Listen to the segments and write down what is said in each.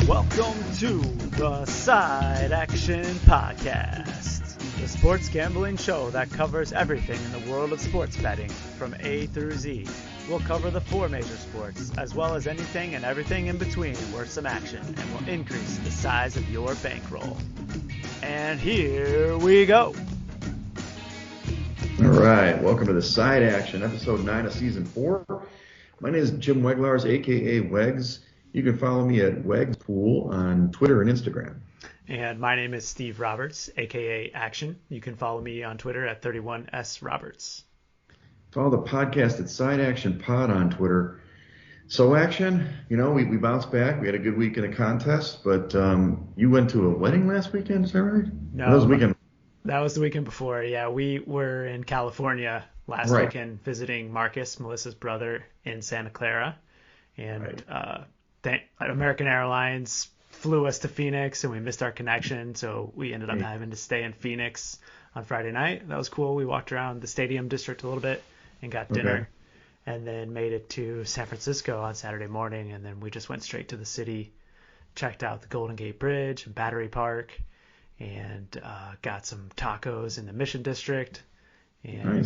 Welcome to the Side Action Podcast, the sports gambling show that covers everything in the world of sports betting from A through Z. We'll cover the four major sports, as well as anything and everything in between worth some action, and will increase the size of your bankroll. And here we go. All right, welcome to the Side Action, episode 9 of season 4. My name is Jim Weglars, aka Wegs. You can follow me at Wegspool on Twitter and Instagram. And my name is Steve Roberts, aka Action. You can follow me on Twitter at 31sroberts. Follow the podcast at Side Action Pod on Twitter. So Action, we bounced back. We had a good week in a contest, but you went to a wedding last weekend, is that right? No, that was the weekend. That was the weekend before. Yeah, we were in California last weekend visiting Marcus, Melissa's brother, in Santa Clara. And American Airlines flew us to Phoenix, and we missed our connection, so we ended up having to stay in Phoenix on Friday night. That was cool. We walked around the stadium district a little bit and got dinner, and then made it to San Francisco on Saturday morning, and then we just went straight to the city, checked out the Golden Gate Bridge and Battery Park, and got some tacos in the Mission District and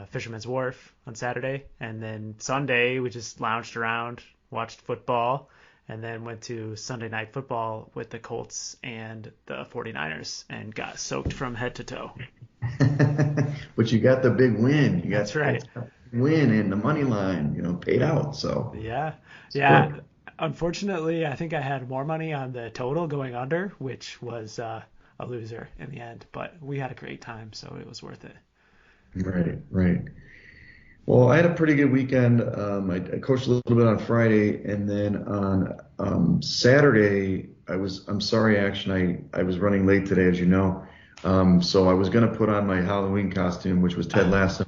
Fisherman's Wharf on Saturday. And then Sunday, we just lounged around, watched football, and then went to Sunday Night Football with the Colts and the 49ers and got soaked from head to toe. But you got the big win. That's right. Win and the money line, paid out. So yeah. Unfortunately, I think I had more money on the total going under, which was a loser in the end. But we had a great time, so it was worth it. Right. Well, I had a pretty good weekend. I coached a little bit on Friday, and then on Saturday, I'm sorry, Action, I was running late today, as you know. So I was going to put on my Halloween costume, which was Ted Lasso,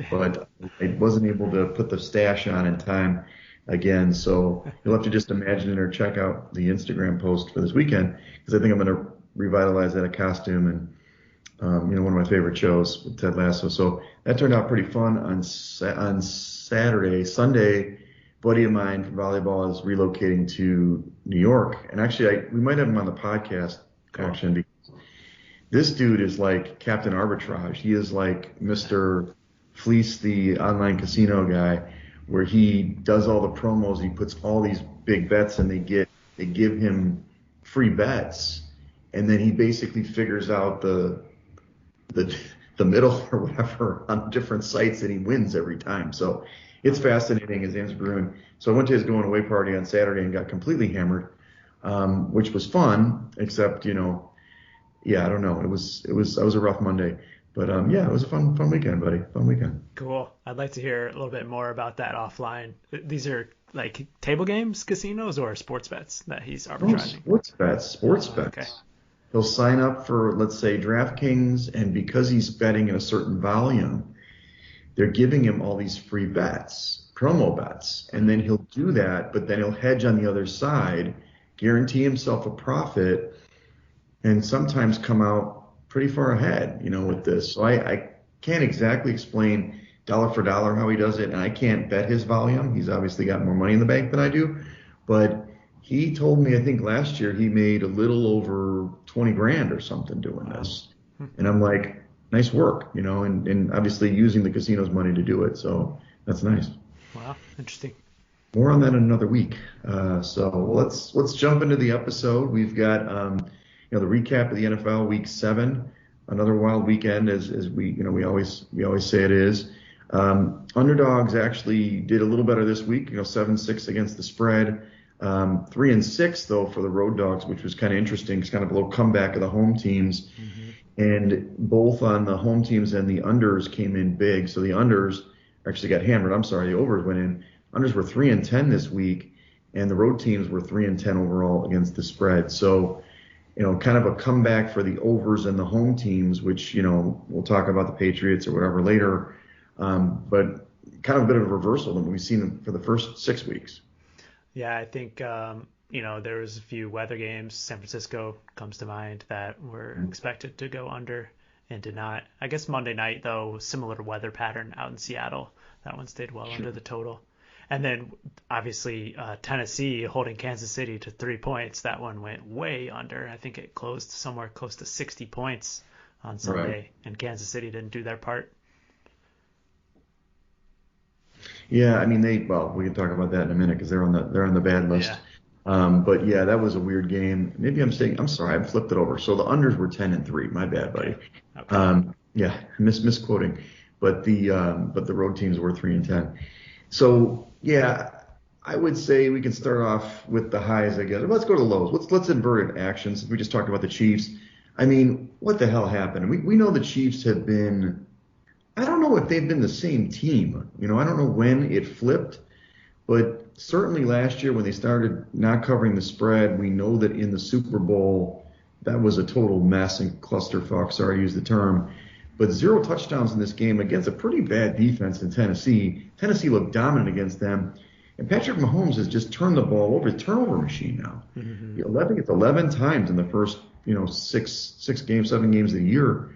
but I wasn't able to put the stash on in time again. So you'll have to just imagine it or check out the Instagram post for this weekend, because I think I'm going to revitalize that costume and one of my favorite shows with Ted Lasso. So that turned out pretty fun on Saturday. Sunday, a buddy of mine from volleyball is relocating to New York. And actually, we might have him on the podcast, Action, because this dude is like Captain Arbitrage. He is like Mr. Fleece, the online casino guy, where he does all the promos. He puts all these big bets, and they give him free bets. And then he basically figures out the middle or whatever on different sites, and he wins every time. So it's fascinating. His name's Bruin. So I went to his going away party on Saturday and got completely hammered, which was fun, except, I don't know. It was a rough Monday, but it was a fun weekend, buddy. Fun weekend. Cool. I'd like to hear a little bit more about that offline. These are like table games, casinos, or sports bets that he's arbitraging? Sports bets. Okay. He'll sign up for, let's say, DraftKings, and because he's betting in a certain volume, they're giving him all these free bets, promo bets, and then he'll do that, but then he'll hedge on the other side, guarantee himself a profit, and sometimes come out pretty far ahead, with this. So I can't exactly explain dollar for dollar how he does it, and I can't bet his volume. He's obviously got more money in the bank than I do, but he told me, I think last year he made a little over 20 grand or something doing this. And I'm like, nice work, and obviously using the casino's money to do it. So that's nice. Wow. Interesting. More on that in another week. So let's jump into the episode. We've got, the recap of the NFL week 7, another wild weekend as we always say it is. Underdogs actually did a little better this week, 7-6 against the spread. 3-6 though for the road dogs, which was kind of interesting. It's kind of a little comeback of the home teams, and both on the home teams and the unders came in big. So the unders actually got hammered. I'm sorry, the overs went in. Unders were 3-10 this week, and the road teams were 3-10 overall against the spread. So, kind of a comeback for the overs and the home teams, which we'll talk about the Patriots or whatever later, but kind of a bit of a reversal than we've seen for the first 6 weeks. Yeah, I think, there was a few weather games. San Francisco comes to mind that were expected to go under and did not. I guess Monday night, though, similar weather pattern out in Seattle. That one stayed well under the total. And then obviously Tennessee holding Kansas City to 3 points. That one went way under. I think it closed somewhere close to 60 points on Sunday, and Kansas City didn't do their part. Yeah, I mean we can talk about that in a minute because they're on the bad list. Yeah. But yeah, that was a weird game. Maybe I'm sorry, I flipped it over. So the unders were 10-3. My bad, buddy. Okay. Yeah, misquoting. But the road teams were 3-10. So yeah, I would say we can start off with the highs, I guess. Let's go to the lows. Let's invert it actions. We just talked about the Chiefs. I mean, what the hell happened? We know the Chiefs have been. I don't know if they've been the same team. I don't know when it flipped, but certainly last year when they started not covering the spread, we know that in the Super Bowl that was a total mess and clusterfuck. Sorry to use the term. But 0 touchdowns in this game against a pretty bad defense in Tennessee. Tennessee looked dominant against them. And Patrick Mahomes has just turned the ball over, turnover machine now. Mm-hmm. It's 11 times in the first, 7 games of the year.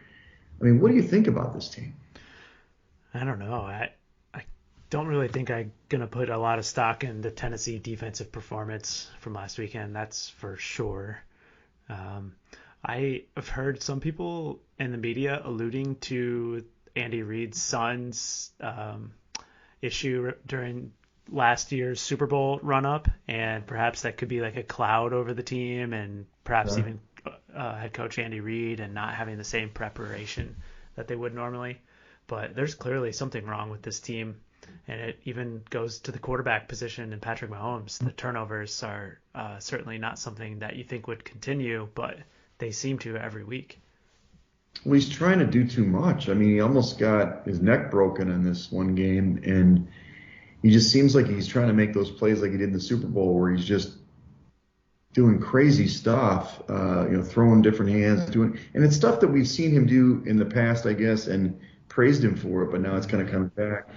I mean, what do you think about this team? I don't know. I don't really think I'm going to put a lot of stock in the Tennessee defensive performance from last weekend. That's for sure. I have heard some people in the media alluding to Andy Reid's son's issue during last year's Super Bowl run-up, and perhaps that could be like a cloud over the team, and perhaps even head coach Andy Reid and not having the same preparation that they would normally. But there's clearly something wrong with this team, and it even goes to the quarterback position and Patrick Mahomes. The turnovers are certainly not something that you think would continue, but they seem to every week. Well, he's trying to do too much. I mean, he almost got his neck broken in this one game, and he just seems like he's trying to make those plays like he did in the Super Bowl, where he's just doing crazy stuff, throwing different hands, and it's stuff that we've seen him do in the past, I guess, and praised him for it, but now it's kind of coming back.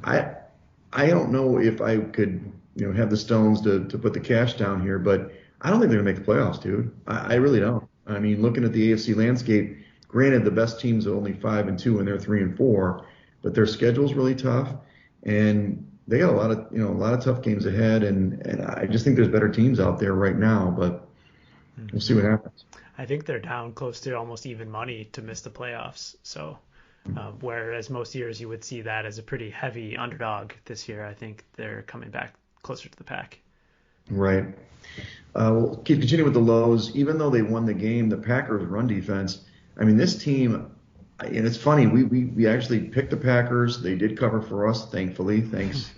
I don't know if I could, have the stones to put the cash down here, but I don't think they're going to make the playoffs, dude. I really don't. I mean, looking at the AFC landscape, granted the best teams are only 5-2 and they're 3-4, but their schedule's really tough, and they got a lot of tough games ahead, and I just think there's better teams out there right now, but we'll see what happens. I think they're down close to almost even money to miss the playoffs, so whereas most years you would see that as a pretty heavy underdog, this year I think they're coming back closer to the pack. Right. We'll continue with the lows. Even though they won the game, the Packers' run defense, I mean, this team, and it's funny, we actually picked the Packers. They did cover for us, thankfully. Thanks.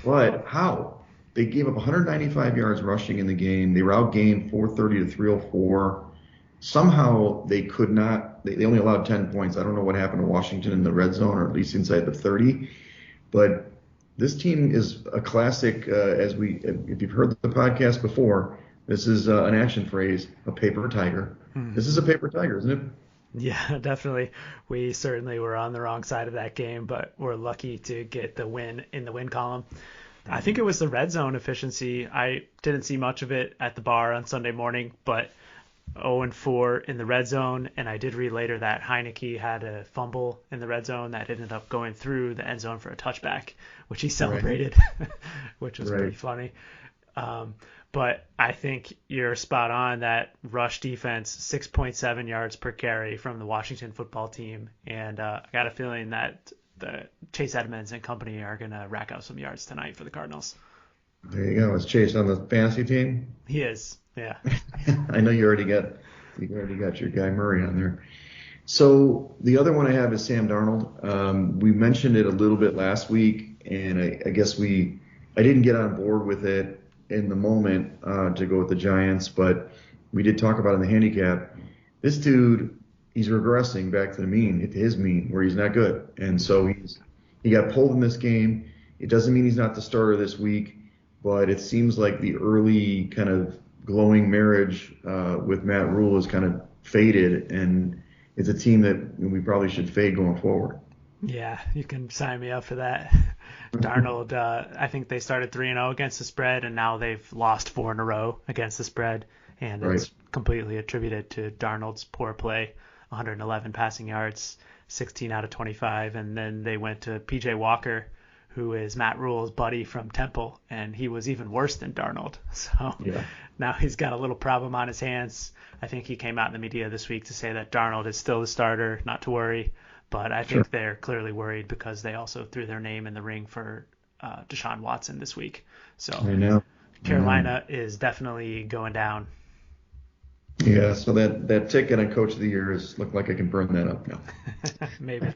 But how? They gave up 195 yards rushing in the game. They were outgained 430 to 304. Somehow they could not. They only allowed 10 points. I don't know what happened to Washington in the red zone, or at least inside the 30. But this team is a classic. If you've heard the podcast before, this is an action phrase: a paper tiger. This is a paper tiger, isn't it? Yeah, definitely. We certainly were on the wrong side of that game, but we're lucky to get the win in the win column. I think it was the red zone efficiency. I didn't see much of it at the bar on Sunday morning, but 0-4 in the red zone, and I did read later that Heineke had a fumble in the red zone that ended up going through the end zone for a touchback, which he celebrated, which was pretty funny. But I think you're spot on that rush defense, 6.7 yards per carry from the Washington football team, and I got a feeling that the Chase Edmonds and company are going to rack out some yards tonight for the Cardinals. There you go. Is Chase on the fantasy team? He is, yeah. I know you already got your guy Murray on there. So the other one I have is Sam Darnold. We mentioned it a little bit last week, and I guess I didn't get on board with it in the moment to go with the Giants, but we did talk about it in the handicap. This dude, he's regressing back to the mean, to his mean, where he's not good. And so he got pulled in this game. It doesn't mean he's not the starter this week, but it seems like the early kind of glowing marriage with Matt Rule is kind of faded, and it's a team that we probably should fade going forward. Yeah, you can sign me up for that. Darnold, I think they started 3-0 against the spread, and now they've lost 4 in a row against the spread, and it's completely attributed to Darnold's poor play. 111 passing yards, 16 out of 25, and then they went to P.J. Walker, who is Matt Rule's buddy from Temple, and he was even worse than Darnold. So now he's got a little problem on his hands. I think he came out in the media this week to say that Darnold is still the starter, not to worry. But I think they're clearly worried because they also threw their name in the ring for Deshaun Watson this week. So I know. Carolina is definitely going down. Yeah, so that ticket on Coach of the Year looked like I can burn that up now. Maybe.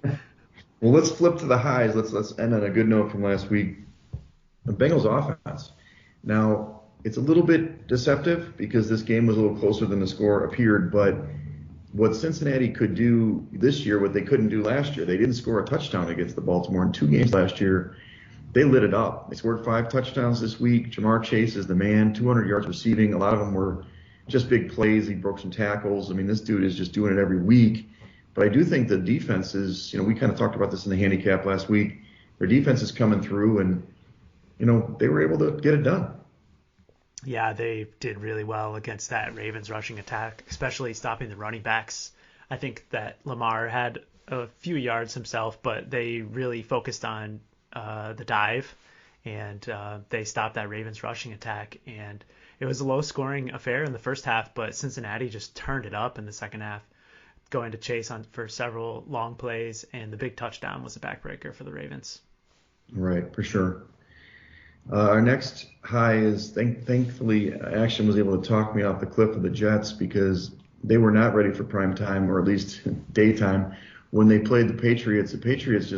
Well, let's flip to the highs. Let's end on a good note from last week. The Bengals offense. Now, it's a little bit deceptive because this game was a little closer than the score appeared, but what Cincinnati could do this year, what they couldn't do last year, they didn't score a touchdown against the Baltimore in 2 games last year. They lit it up. They scored 5 touchdowns this week. Jamar Chase is the man, 200 yards receiving. A lot of them were just big plays. He broke some tackles. I mean, this dude is just doing it every week. But I do think the defense is, we kind of talked about this in the handicap last week. Their defense is coming through, and, they were able to get it done. Yeah, they did really well against that Ravens rushing attack, especially stopping the running backs. I think that Lamar had a few yards himself, but they really focused on the dive, and they stopped that Ravens rushing attack. And it was a low-scoring affair in the first half, but Cincinnati just turned it up in the second half, going to Chase for several long plays, and the big touchdown was a backbreaker for the Ravens. Right, for sure. Our next high is, thankfully, Action was able to talk me off the cliff of the Jets because they were not ready for prime time, or at least daytime, when they played the Patriots. The Patriots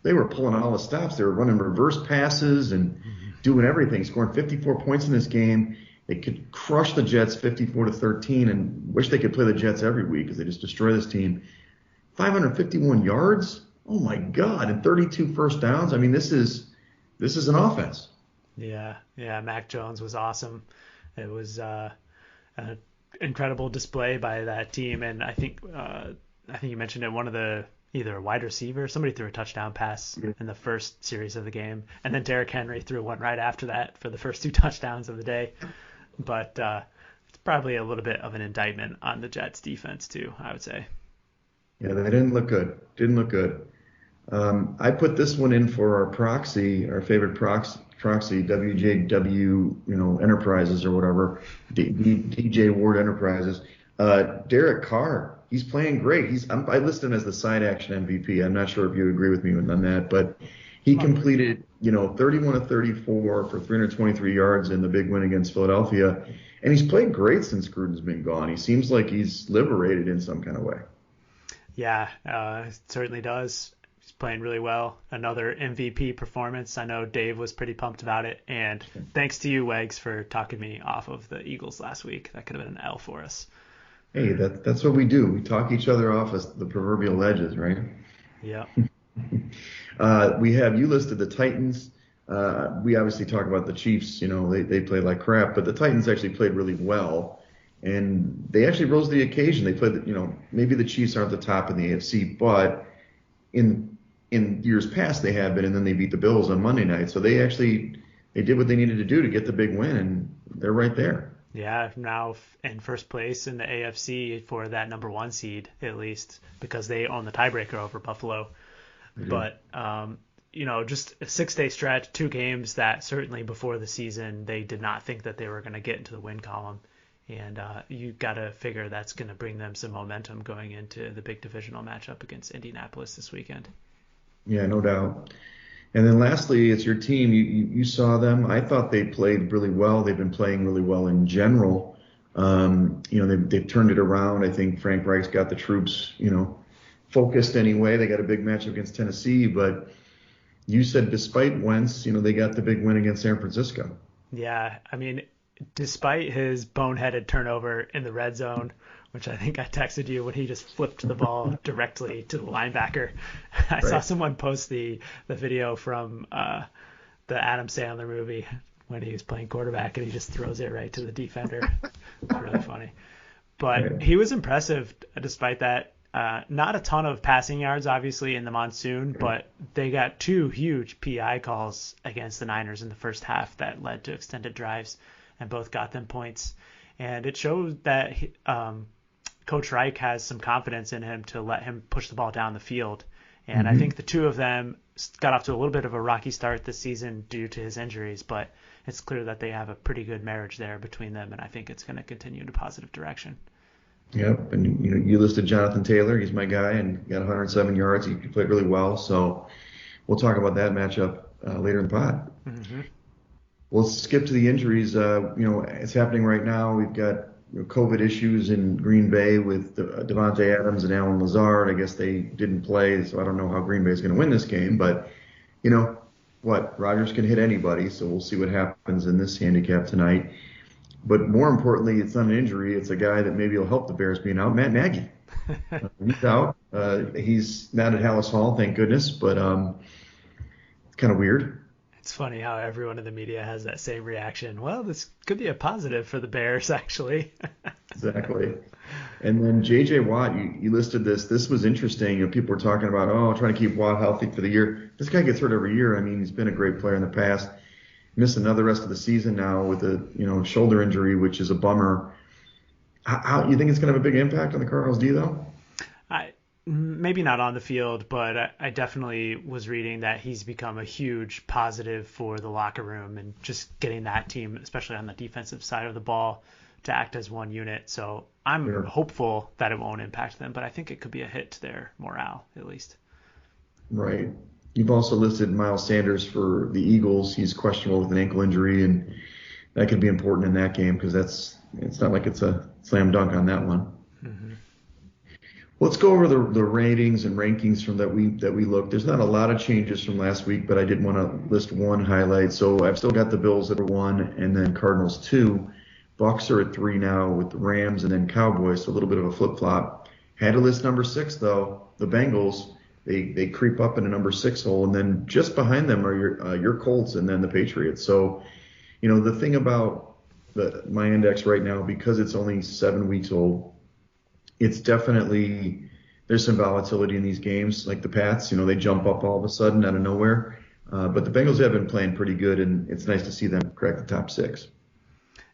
they were pulling all the stops. They were running reverse passes and doing everything, scoring 54 points in this game. They could crush the Jets 54-13, and wish they could play the Jets every week because they just destroy this team. 551 yards? Oh my God! And 32 first downs. I mean, this is an offense. Yeah. Mac Jones was awesome. It was an incredible display by that team, and I think you mentioned it. One of the either a wide receiver, somebody threw a touchdown pass in the first series of the game, and then Derrick Henry threw one right after that for the first 2 touchdowns of the day. But it's probably a little bit of an indictment on the Jets defense too, I would say. Yeah, they didn't look good. I put this one in for our favorite proxy, WJW, Enterprises or whatever, DJ Ward Enterprises. Derek Carr, he's playing great. I listed him as the side action MVP. I'm not sure if you agree with me on that, but he completed, 31 of 34 for 323 yards in the big win against Philadelphia, and he's played great since Gruden's been gone. He seems like he's liberated in some kind of way. Yeah, it certainly does. He's playing really well. Another MVP performance. I know Dave was pretty pumped about it, and thanks to you, Wags, for talking me off of the Eagles last week. That could have been an L for us. Hey, that's what we do. We talk each other off as the proverbial ledges, right? Yeah. You listed the Titans. We obviously talk about the Chiefs. They played like crap, but the Titans actually played really well, and they actually rose to the occasion. They played, maybe the Chiefs aren't the top in the AFC, but in years past they have been, and then they beat the Bills on Monday night. So they did what they needed to do to get the big win, and they're right there. Yeah, now in first place in the AFC for that number 1 seed, at least, because they own the tiebreaker over Buffalo. Mm-hmm. But, just a 6-day stretch, 2 games that certainly before the season they did not think that they were going to get into the win column. And you got to figure that's going to bring them some momentum going into the big divisional matchup against Indianapolis this weekend. Yeah, no doubt. And then lastly, it's your team. You saw them. I thought they played really well. They've been playing really well in general. They've turned it around. I think Frank Reich's got the troops, focused anyway. They got a big match against Tennessee, but you said despite Wentz, they got the big win against San Francisco. Yeah, I mean, despite his boneheaded turnover in the red zone, which I think I texted you when he just flipped the ball directly to the linebacker. I saw someone post the video from the Adam Sandler movie when he was playing quarterback, and he just throws it right to the defender. It's really funny. But he was impressive despite that. Not a ton of passing yards, obviously, in the monsoon, but they got 2 huge PI calls against the Niners in the first half that led to extended drives, and both got them points. And it showed that Coach Reich has some confidence in him to let him push the ball down the field. And I think the two of them got off to a little bit of a rocky start this season due to his injuries, but it's clear that they have a pretty good marriage there between them, and I think it's going to continue in a positive direction. Yep, and you listed Jonathan Taylor. He's my guy, and got 107 yards. He played really well. So we'll talk about that matchup later in the pod. Mm-hmm. We'll skip to the injuries. It's happening right now. We've got COVID issues in Green Bay with Devontae Adams and Alan Lazard. I guess they didn't play, so I don't know how Green Bay is going to win this game. But Rodgers can hit anybody, so we'll see what happens in this handicap tonight. But more importantly, it's not an injury. It's a guy that maybe will help the Bears being out. Matt Nagy. He's out. He's not at Hallis Hall, thank goodness, but it's kind of weird. It's funny how everyone in the media has that same reaction. Well, this could be a positive for the Bears, actually. Exactly. And then J.J. Watt, you listed this. This was interesting. People were talking about, trying to keep Watt healthy for the year. This guy gets hurt every year. I mean, he's been a great player in the past. Missed another rest of the season now with a shoulder injury, which is a bummer. How you think it's going to have a big impact on the Cardinals D, though? Maybe not on the field, but I definitely was reading that he's become a huge positive for the locker room and just getting that team, especially on the defensive side of the ball, to act as one unit. So I'm hopeful that it won't impact them, but I think it could be a hit to their morale, at least. Right. You've also listed Miles Sanders for the Eagles. He's questionable with an ankle injury, and that could be important in that game because it's not like it's a slam dunk on that one. Mm-hmm. Let's go over the ratings and rankings from that we looked. There's not a lot of changes from last week, but I did want to list one highlight. So I've still got the Bills at 1 and then Cardinals 2. Bucks are at 3 now with the Rams and then Cowboys, so a little bit of a flip-flop. Had to list number 6, though, the Bengals. They creep up in a number 6 hole, and then just behind them are your Colts and then the Patriots. So, the thing about my index right now, because it's only 7 weeks old, it's definitely there's some volatility in these games, like the Pats. They jump up all of a sudden out of nowhere. But the Bengals have been playing pretty good, and it's nice to see them crack the top 6.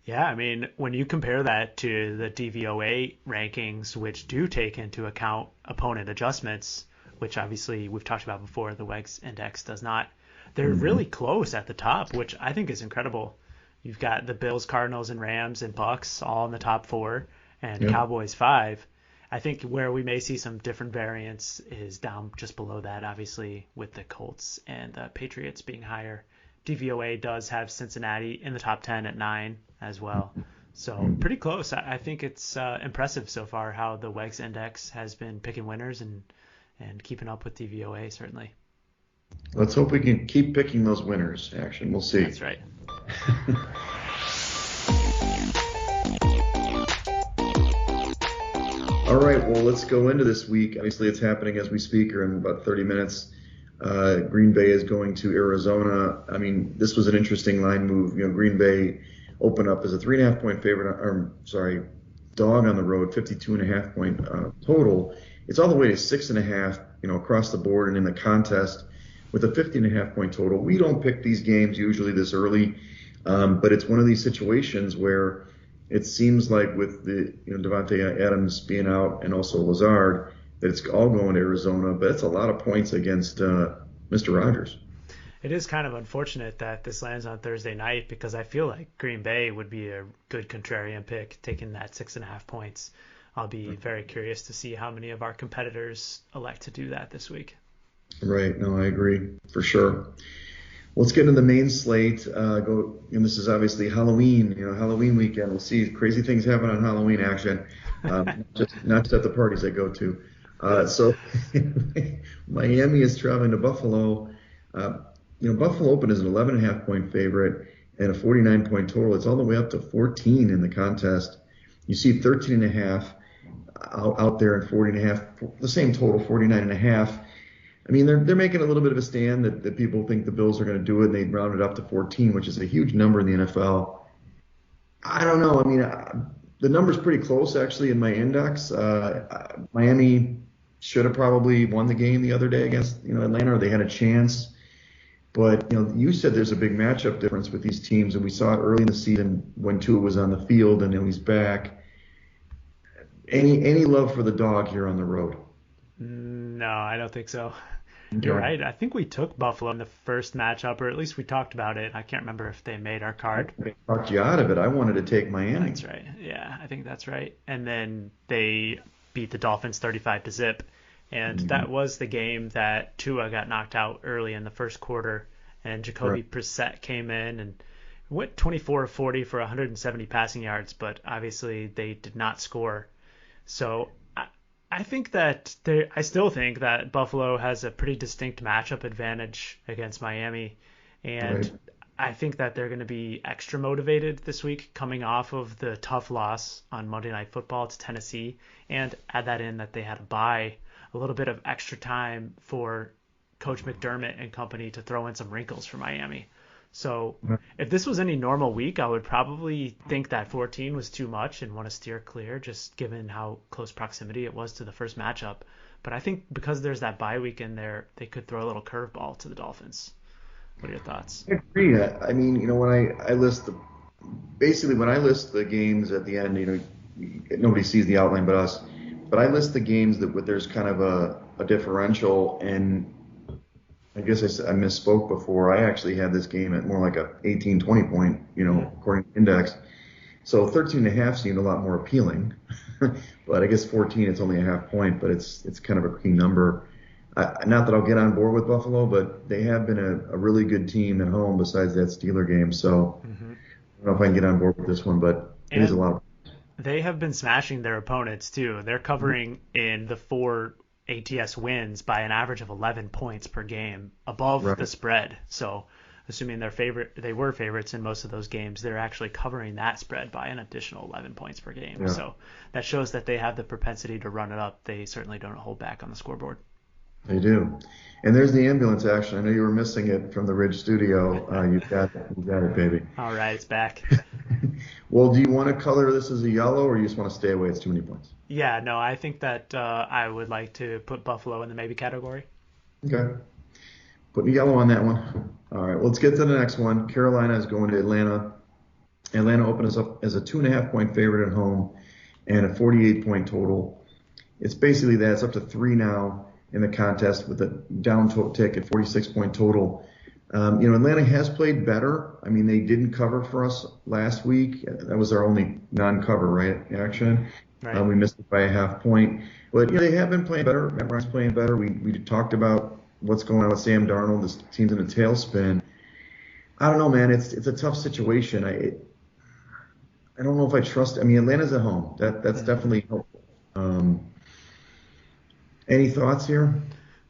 Yeah, I mean, when you compare that to the DVOA rankings, which do take into account opponent adjustments, which obviously we've talked about before, the WEGS index does not. They're really close at the top, which I think is incredible. You've got the Bills, Cardinals, and Rams and Bucks all in the top 4, and Cowboys 5. I think where we may see some different variance is down just below that, obviously, with the Colts and the Patriots being higher. DVOA does have Cincinnati in the top 10 at 9 as well. So pretty close. I think it's impressive so far how the WEGS index has been picking winners and keeping up with DVOA, certainly. Let's hope we can keep picking those winners, Action. We'll see. That's right. All right, well, let's go into this week. Obviously, it's happening as we speak, or in about 30 minutes. Green Bay is going to Arizona. I mean, this was an interesting line move. Green Bay opened up as a 3.5-point favorite, dog on the road, 52.5-point total. It's all the way to 6.5, across the board and in the contest with a 50.5-point total. We don't pick these games usually this early, but it's one of these situations where it seems like with the Devontae Adams being out and also Lazard that it's all going to Arizona, but it's a lot of points against Mr. Rodgers. It is kind of unfortunate that this lands on Thursday night because I feel like Green Bay would be a good contrarian pick taking that 6.5 points. I'll be very curious to see how many of our competitors elect to do that this week. Right. No, I agree for sure. Let's get into the main slate. And this is obviously Halloween. Halloween weekend. We'll see crazy things happen on Halloween action. Not just at the parties I go to. So Miami is traveling to Buffalo. Buffalo opened as an 11.5-point favorite and a 49-point total. It's all the way up to 14 in the contest. You see 13.5 out there and 40.5, the same total, 49.5. I mean, they're making a little bit of a stand that people think the Bills are going to do it, and they round it up to 14, which is a huge number in the NFL. I don't know. I mean, the number's pretty close, actually, in my index. Miami should have probably won the game the other day against Atlanta, or they had a chance. But you said there's a big matchup difference with these teams, and we saw it early in the season when Tua was on the field, and now he's back. Any love for the dog here on the road? No, I don't think so. You're Okay. right. I think we took Buffalo in the first matchup, or at least we talked about it. I can't remember if they made our card. They talked you out of it. I wanted to take Miami. That's right. Yeah, I think that's right. And then they beat the Dolphins 35 to zip. And Mhm. that was the game that Tua got knocked out early in the first quarter. And Right. Jacoby Brissett came in and went 24 of 40 for 170 passing yards, but obviously they did not score. So I think that I still think that Buffalo has a pretty distinct matchup advantage against Miami, and Right. I think that they're going to be extra motivated this week, coming off of the tough loss on Monday Night Football to Tennessee, and add that in that they had to buy a little bit of extra time for Coach McDermott and company to throw in some wrinkles for Miami. So if this was any normal week, I would probably think that 14 was too much and want to steer clear, just given how close proximity it was to the first matchup. But I think because there's that bye week in there, they could throw a little curveball to the Dolphins. What are your thoughts? I agree. I mean, when I list basically when I list the games at the end, nobody sees the outline but us. But I list the games that there's kind of a differential, and I guess I misspoke before. I actually had this game at more like a 18, 20 point, Mm-hmm. according to index. So 13 and a half seemed a lot more appealing, but I guess 14, it's only a half point, but it's kind of a key number. Not that I'll get on board with Buffalo, but they have been a really good team at home besides that Steeler game. So Mm-hmm. I don't know if I can get on board with this one, but it is a And lot of. they have been smashing their opponents too. They're covering in the four ATS wins by an average of 11 points per game above the Right. spread. So, assuming they were favorites in most of those games, they're actually covering that spread by an additional 11 points per game. Yeah, So that shows that they have the propensity to run it up. They certainly don't hold back on the scoreboard. they do. And there's the ambulance action. I know you were missing it from the Ridge studio. You've got it, baby. All right, it's back. Well, do you want to color this as a yellow, or you just want to stay away? It's too many points. Yeah, no, I think that I would like to put Buffalo in the maybe category. Okay. Putting yellow on that one. All right, well, let's get to the next one. Carolina is going to Atlanta. Atlanta opens up as a 2.5 point favorite at home and a 48 point total. It's basically that. It's up to 3 now in the contest with a down tick at 46 point total. Atlanta has played better. I mean, they didn't cover for us last week. That was our only non-cover, right, action. Right. We missed it by a half point. But they have been playing better. Matt Ryan's playing better. We talked about what's going on with Sam Darnold. This team's in a tailspin. I don't know, man. It's a tough situation. I don't know if I trust. I mean, Atlanta's at home. That's Mm-hmm. definitely helpful. Um, any thoughts here?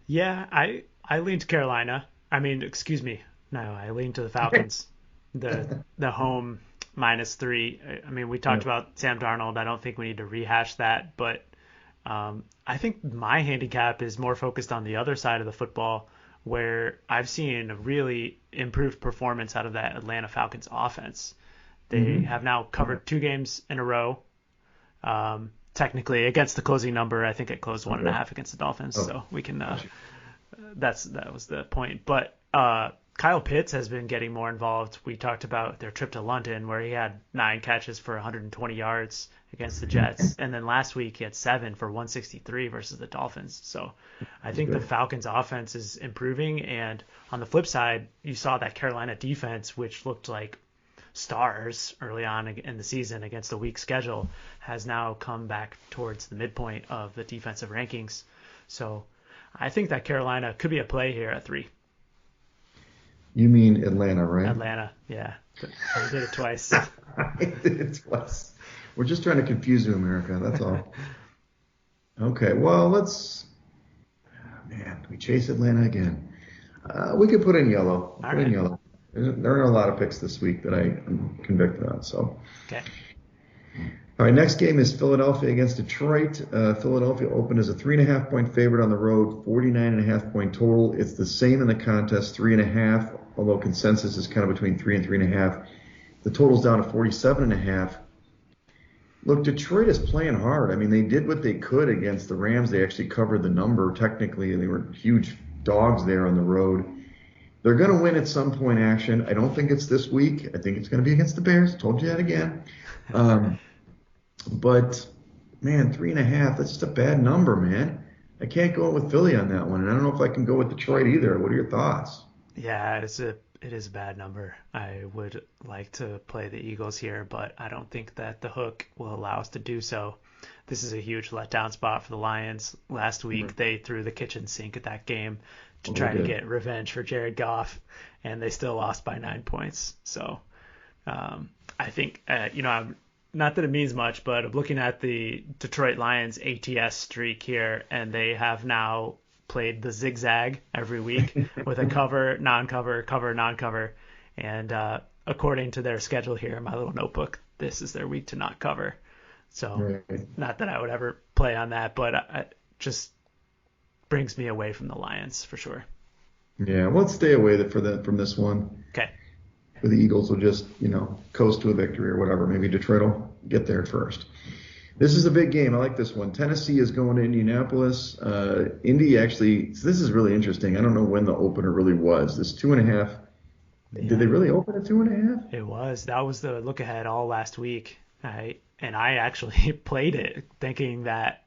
Yeah, I lean to Carolina. I mean, excuse me. No, I lean to the Falcons. The home -3. I mean, we Yeah. talked about Sam Darnold. I don't think we need to rehash that, but I think my handicap is more focused on the other side of the football, where I've seen a really improved performance out of that Atlanta Falcons offense. They Mm-hmm. have now covered 2 games in a row. Technically, against the closing number, I think it closed one and a Okay. half against the Dolphins, Oh, so we can gotcha. that was the point. But Kyle Pitts has been getting more involved. We talked about their trip to London, where he had 9 catches for 120 yards against the Jets, and then last week he had 7 for 163 versus the Dolphins. So I That's think the good. Falcons' offense is improving, and on the flip side, you saw that Carolina defense, which looked like stars early on in the season against a weak schedule, has now come back towards the midpoint of the defensive rankings. So I think that Carolina could be a play here at 3. You mean Atlanta, right? Atlanta, yeah. I did it twice. I did it twice. We're just trying to confuse you, America. That's all. Okay, well, man, we chase Atlanta again. We could put in yellow. All Put in right. yellow. There are a lot of picks this week that I'm convicted on. So, Okay. all right, next game is Philadelphia against Detroit. Philadelphia opened as a 3.5 point favorite on the road, 49.5 point total. It's the same in the contest, 3.5, although consensus is kind of between 3 and 3.5. The total's down to 47.5. Look, Detroit is playing hard. I mean, they did what they could against the Rams. They actually covered the number. Technically, they were huge dogs there on the road. They're going to win at some point, action. I don't think it's this week. I think it's going to be against the Bears. Told you that again. Um, but, man, 3.5, that's just a bad number, man. I can't go with Philly on that one, and I don't know if I can go with Detroit either. What are your thoughts? Yeah, it is a bad number. I would like to play the Eagles here, but I don't think that the hook will allow us to do so. This is a huge letdown spot for the Lions. Last week they threw the kitchen sink at that game to Oh, they try to did. get revenge for Jared Goff, and they still lost by 9 points. So I think I'm not that it means much, but I'm looking at the Detroit Lions ATS streak here, and they have now played the zigzag every week with a cover, non-cover, cover, non-cover, and according to their schedule here in my little notebook, this is their week to not cover. So, Right. not that I would ever play on that, but it just brings me away from the Lions for sure. Yeah, well, let's stay away from this one. Okay. The Eagles will just, coast to a victory or whatever. Maybe Detroit will get there first. This is a big game. I like this one. Tennessee is going to Indianapolis. Indy actually, so this is really interesting. I don't know when the opener really was. This 2.5. Yeah. Did they really open at 2.5? It was. That was the look ahead all last week. I actually played it thinking that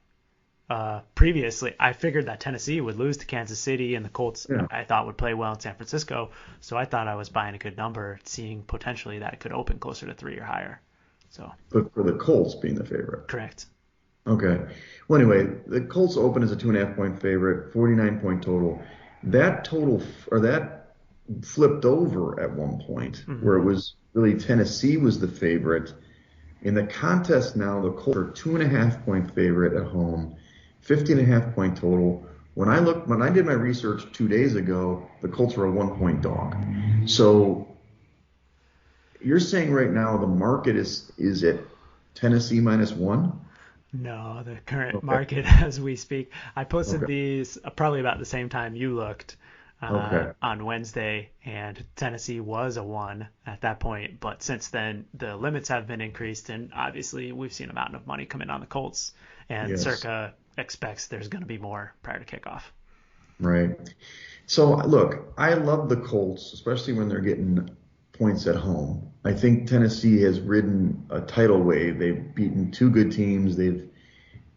previously I figured that Tennessee would lose to Kansas City and the Colts Yeah. I thought would play well in San Francisco. So I thought I was buying a good number, seeing potentially that it could open closer to 3 or higher. So But for the Colts being the favorite. correct. Okay. Well, anyway, the Colts open as a 2.5 point favorite, 49 point total. That total, or that flipped over at one point where it was really Tennessee was the favorite. In the contest now, the Colts are 2.5 point favorite at home, 50.5 point total. When I did my research 2 days ago, the Colts were a 1 point dog. So you're saying right now the market is at Tennessee -1? No, the current Okay. market as we speak. I posted Okay. these probably about the same time you looked Okay. on Wednesday, and Tennessee was a 1 at that point. But since then, the limits have been increased, and obviously we've seen a mountain of money come in on the Colts, and Yes. Circa expects there's going to be more prior to kickoff. Right. So look, I love the Colts, especially when they're getting points at home. I think Tennessee has ridden a tidal wave. They've beaten two good teams. They've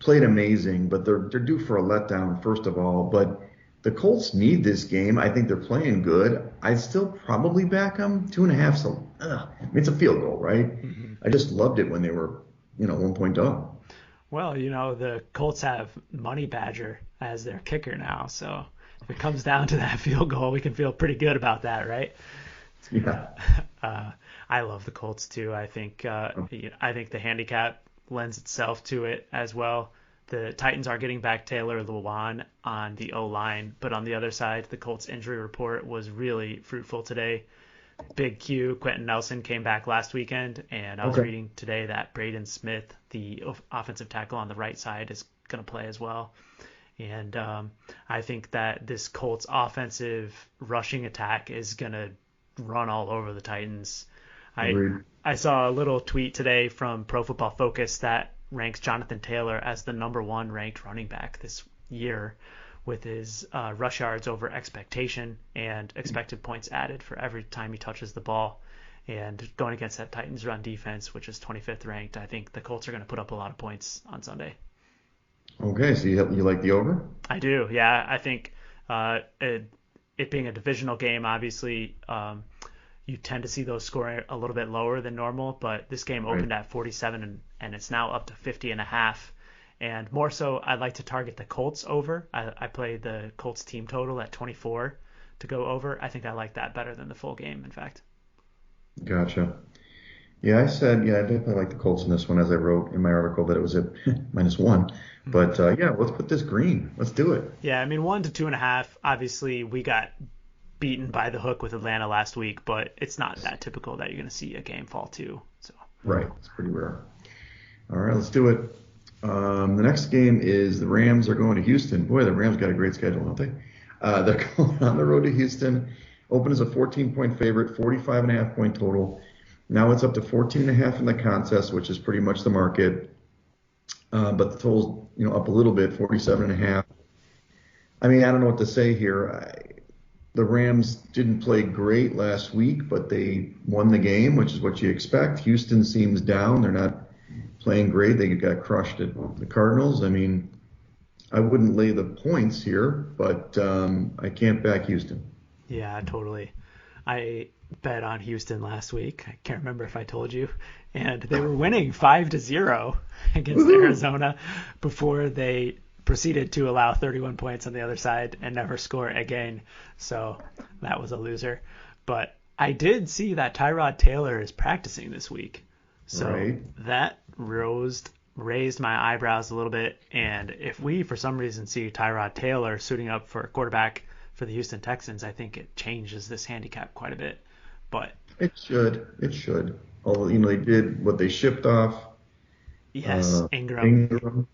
played amazing, but they're due for a letdown, first of all. But the Colts need this game. I think they're playing good. I'd still probably back them 2.5. So I mean, it's a field goal, right? I just loved it when they were, 1 point up. Well, the Colts have Money Badger as their kicker now, so if it comes down to that field goal, we can feel pretty good about that, right? Yeah. I love the Colts too. I think the handicap lends itself to it as well. The Titans are getting back Taylor Lewan on the O-line, but on the other side, the Colts injury report was really fruitful today. Big Q, Quentin Nelson came back last weekend, and I was Okay. reading today that Braden Smith, the offensive tackle on the right side, is going to play as well. And I think that this Colts offensive rushing attack is going to run all over the Titans. Agreed. I saw a little tweet today from Pro Football Focus that ranks Jonathan Taylor as the number 1 ranked running back this year with his rush yards over expectation and expected points added for every time he touches the ball. And going against that Titans run defense, which is 25th ranked, I think the Colts are going to put up a lot of points on Sunday. Okay, so you like the over? I do, yeah. I think it being a divisional game, obviously, you tend to see those scoring a little bit lower than normal, but this game Right. opened at 47 and it's now up to 50.5. And more so, I'd like to target the Colts over. I played the Colts team total at 24 to go over. I think I like that better than the full game, in fact. Gotcha. Yeah, I said, I definitely like the Colts in this one, as I wrote in my article that it was at -1. But let's put this green. Let's do it. Yeah, I mean, 1 to 2.5. Obviously, we got beaten by the hook with Atlanta last week, but it's not that typical that you're going to see a game fall to. So Right. It's pretty rare. All right, let's do it. The next game is the Rams are going to Houston. Boy, the Rams got a great schedule, don't they? They're going on the road to Houston. Open as a 14-point favorite, 45.5 point total. Now it's up to 14.5 in the contest, which is pretty much the market. But the total's, up a little bit, 47.5. I mean, I don't know what to say here. The Rams didn't play great last week, but they won the game, which is what you expect. Houston seems down. They're not playing great. They got crushed at the Cardinals. I mean, I wouldn't lay the points here, but I can't back Houston. Yeah, totally. I bet on Houston last week. I can't remember if I told you. And they were winning 5-0 against Woohoo! Arizona before they proceeded to allow 31 points on the other side and never score again. So that was a loser. But I did see that Tyrod Taylor is practicing this week. So Right. that raised my eyebrows a little bit. And if we, for some reason, see Tyrod Taylor suiting up for a quarterback for the Houston Texans, I think it changes this handicap quite a bit. But It should. It should. Although, they did what they shipped off yes, Ingram. Ingram.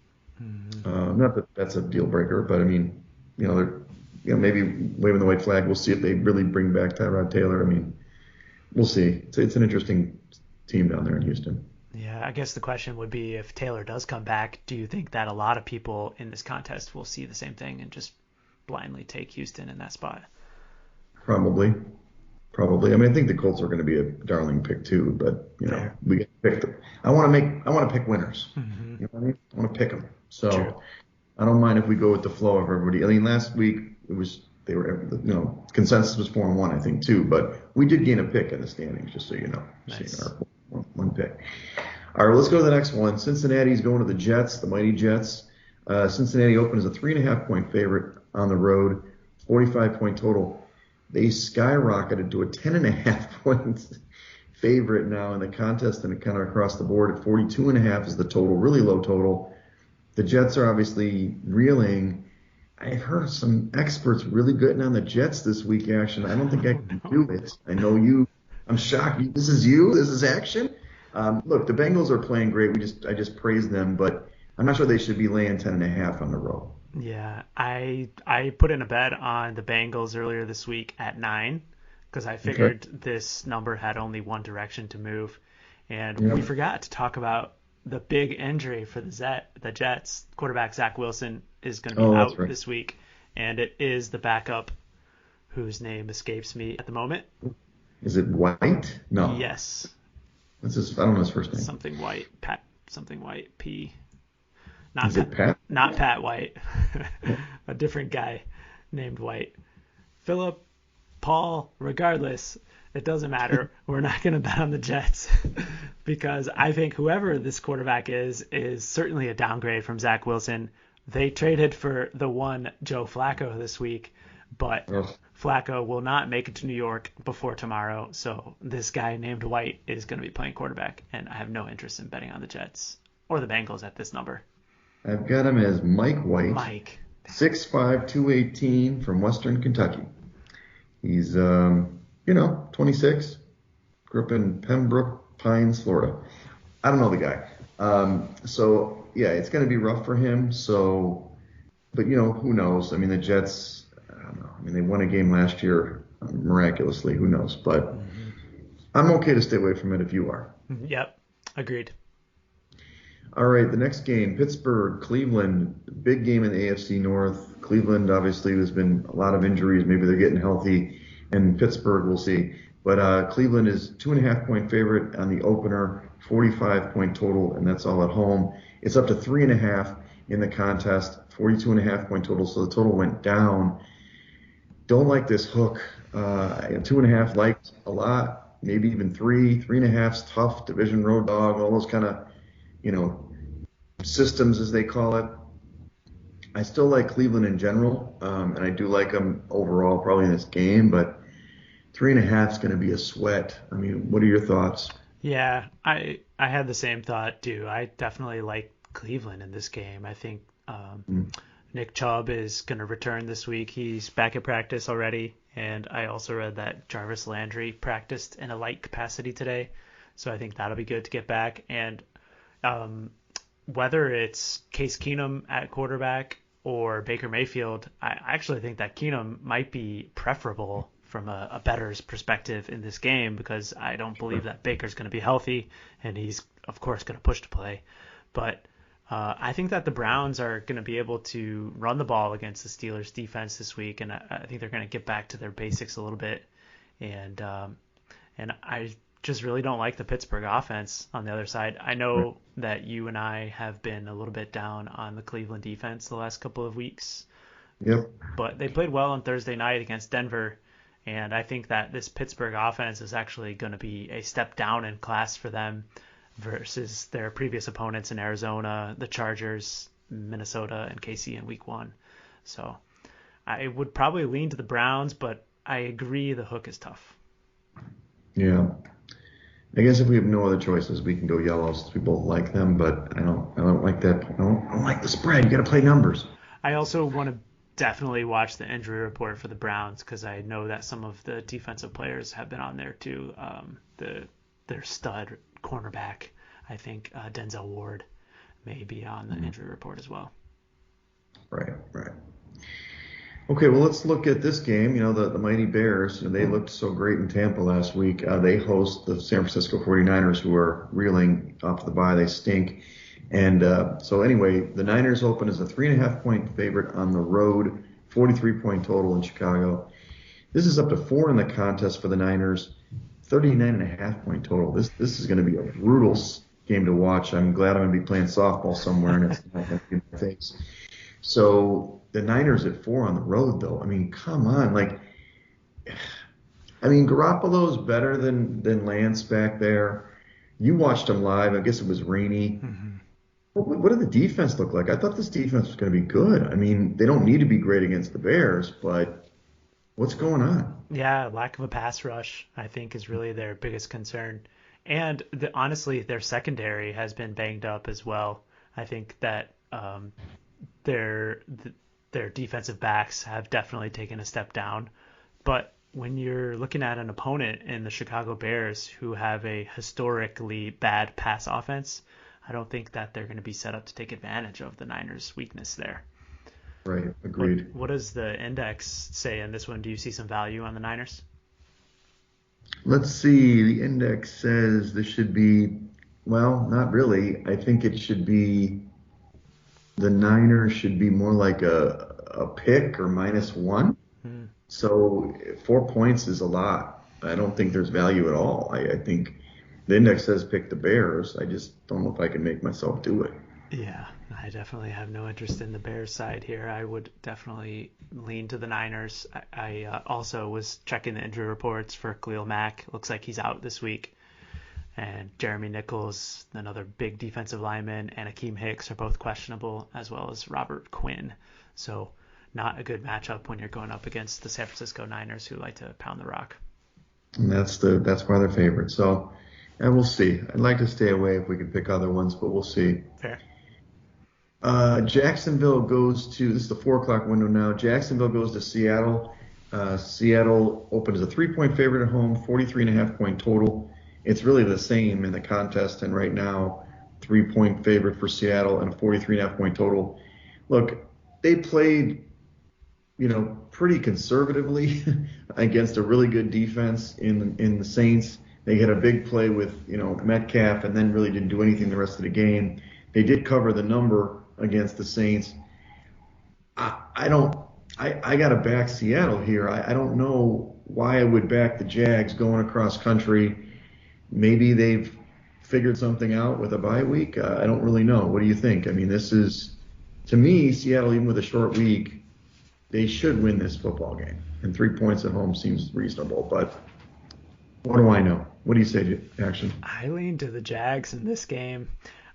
Not that that's a deal breaker, but I mean, they're maybe waving the white flag. We'll see if they really bring back Tyrod Taylor. I mean, we'll see. It's an interesting team down there in Houston. Yeah, I guess the question would be if Taylor does come back, do you think that a lot of people in this contest will see the same thing and just blindly take Houston in that spot? Probably. Probably. I mean, I think the Colts are going to be a darling pick too, but Fair. we get picked. I want to pick winners. Mm-hmm. You know what I mean? I want to pick them. True. So I don't mind if we go with the flow of everybody. I mean, last week they were consensus was 4-1, I think too, but we did gain a pick in the standings, just so you know. Nice. So, one pick. All right, let's go to the next one. Cincinnati's going to the Jets, the mighty Jets. Cincinnati opened as a 3.5-point favorite on the road, 45-point total. They skyrocketed to a 10.5-point favorite now in the contest, and it kind of across the board at 42.5 is the total, really low total. The Jets are obviously reeling. I've heard some experts really getting on the Jets this week, Action. I don't think I can do it. I know you. I'm shocked. This is you. This is Action. Look, the Bengals are playing great. I just praised them, but I'm not sure they should be laying 10.5 on the road. Yeah, I put in a bet on the Bengals earlier this week at 9 because I figured this number had only one direction to move, and we forgot to talk about the big injury for the Jets. Quarterback Zach Wilson is going to be out this week, and it is the backup whose name escapes me at the moment. Is it White? No. Yes. I don't know his first name. Something White. Pat. Something White. P. Is it Pat? Not Pat White. A different guy named White. Philip, Paul, regardless, it doesn't matter. We're not going to bet on the Jets because I think whoever this quarterback is certainly a downgrade from Zach Wilson. They traded for the one Joe Flacco this week, but Flacco will not make it to New York before tomorrow. So this guy named White is going to be playing quarterback, and I have no interest in betting on the Jets or the Bengals at this number. I've got him as Mike White. Mike. 6'5", 218 from Western Kentucky. He's, 26. Grew up in Pembroke Pines, Florida. I don't know the guy. So, yeah, it's going to be rough for him. So, but, who knows? I mean, the Jets, I don't know. I mean, they won a game last year miraculously. Who knows? But I'm okay to stay away from it if you are. Yep. Agreed. All right, the next game, Pittsburgh, Cleveland, big game in the AFC North. Cleveland, obviously, there's been a lot of injuries. Maybe they're getting healthy. And Pittsburgh, we'll see. But Cleveland is 2.5-point favorite on the opener, 45-point total, and that's all at home. It's up to 3.5 in the contest, 42.5-point total, so the total went down. Don't like this hook. 2.5 liked a lot, maybe even 3. 3.5's tough, division road dog, all those kind of, systems, as they call it. I still like Cleveland in general, and I do like them overall probably in this game, but 3.5 is going to be a sweat. I mean, what are your thoughts? Yeah, I had the same thought too. I definitely like Cleveland in this game. I think Nick Chubb is going to return this week. He's back at practice already, and I also read that Jarvis Landry practiced in a light capacity today, so I think that'll be good to get back. And whether it's Case Keenum at quarterback or Baker Mayfield, I actually think that Keenum might be preferable from a bettor's perspective in this game because I don't believe that Baker's going to be healthy, and he's, of course, going to push to play. But I think that the Browns are going to be able to run the ball against the Steelers' defense this week, and I think they're going to get back to their basics a little bit. And I just really don't like the Pittsburgh offense on the other side. I know that you and I have been a little bit down on the Cleveland defense the last couple of weeks. Yep. But they played well on Thursday night against Denver, and I think that this Pittsburgh offense is actually going to be a step down in class for them versus their previous opponents in Arizona, the Chargers, Minnesota, and KC in week 1. So I would probably lean to the Browns, but I agree the hook is tough. Yeah. I guess if we have no other choices, we can go yellow since we both like them, but I don't like that. I don't like the spread. You got to play numbers. I also want to definitely watch the injury report for the Browns because I know that some of the defensive players have been on there too. Their stud cornerback, I think Denzel Ward, may be on the injury report as well. Right. Okay, well, let's look at this game. The Mighty Bears, they looked so great in Tampa last week. They host the San Francisco 49ers, who are reeling off the bye. They stink. And so anyway, the Niners open as a 3.5-point favorite on the road, 43-point total in Chicago. This is up to 4 in the contest for the Niners, 39.5-point total. This is going to be a brutal game to watch. I'm glad I'm going to be playing softball somewhere and it's not going to be in my face. So the Niners at 4 on the road, though. I mean, come on. Garoppolo's better than Lance back there. You watched him live. I guess it was rainy. Mm-hmm. What did the defense look like? I thought this defense was going to be good. I mean, they don't need to be great against the Bears, but what's going on? Yeah, lack of a pass rush, I think, is really their biggest concern. And honestly, their secondary has been banged up as well. I think that their defensive backs have definitely taken a step down. But when you're looking at an opponent in the Chicago Bears who have a historically bad pass offense, I don't think that they're going to be set up to take advantage of the Niners' weakness there. Right, agreed. What does the index say in this one? Do you see some value on the Niners? Let's see. The index says this should be, well, not really. I think it should be, the Niners should be more like a pick or -1. So 4 points is a lot. I don't think there's value at all. I think the index says pick the Bears. I just don't know if I can make myself do it. Yeah, I definitely have no interest in the Bears side here. I would definitely lean to the Niners. I also was checking the injury reports for Khalil Mack. Looks like he's out this week. And Jeremy Nichols, another big defensive lineman, and Akeem Hicks are both questionable, as well as Robert Quinn. So not a good matchup when you're going up against the San Francisco Niners, who like to pound the rock. And that's why they're favorites. So, and we'll see. I'd like to stay away if we could pick other ones, but we'll see. Fair. Jacksonville goes to, this is the 4 o'clock window now. Jacksonville goes to Seattle. Seattle opened as a 3-point favorite at home, 43.5-point total. It's really the same in the contest, and right now, 3-point favorite for Seattle and a 43.5-point total. Look, they played, pretty conservatively against a really good defense in the Saints. They had a big play with, Metcalf, and then really didn't do anything the rest of the game. They did cover the number against the Saints. I got to back Seattle here. I don't know why I would back the Jags going across country. Maybe they've figured something out with a bye week. I don't really know. What do you think? I mean, this is, to me, Seattle, even with a short week, they should win this football game. And 3 points at home seems reasonable. But what do I know? What do you say, Action? I lean to the Jags in this game.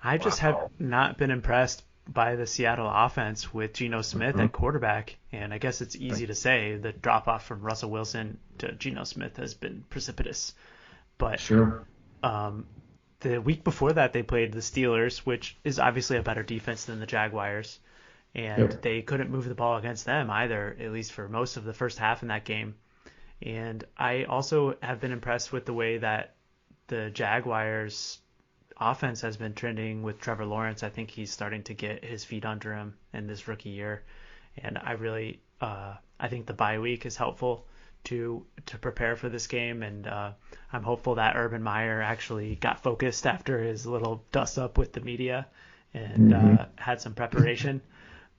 I just have not been impressed by the Seattle offense with Geno Smith at quarterback. And I guess it's easy to say the drop-off from Russell Wilson to Geno Smith has been precipitous. But sure. The week before that, they played the Steelers, which is obviously a better defense than the Jaguars. And they couldn't move the ball against them either, at least for most of the first half in that game. And I also have been impressed with the way that the Jaguars offense has been trending with Trevor Lawrence. I think he's starting to get his feet under him in this rookie year. And I really, I think the bye week is helpful to prepare for this game, and I'm hopeful that Urban Meyer actually got focused after his little dust up with the media and had some preparation.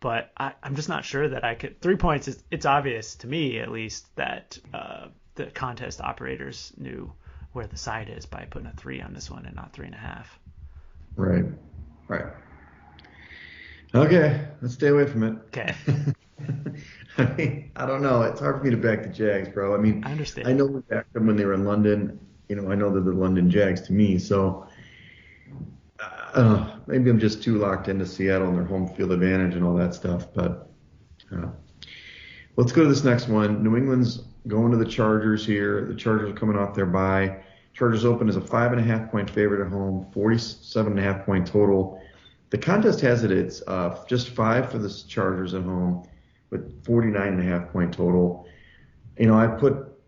But I'm just not sure that I could. 3 points it's obvious to me, at least, that the contest operators knew where the side is by putting a 3 on this one and not 3.5. Right. Right. Okay, let's stay away from it. Okay. I mean, I don't know. It's hard for me to back the Jags, bro. I mean, I understand. I know we backed them when they were in London. I know they're the London Jags to me. So maybe I'm just too locked into Seattle and their home field advantage and all that stuff. But uh, let's go to this next one. New England's going to the Chargers here. The Chargers are coming off their bye. Chargers open as a 5.5-point favorite at home, 47.5-point total. The contest has it's just 5 for the Chargers at home with 49.5-point total. I put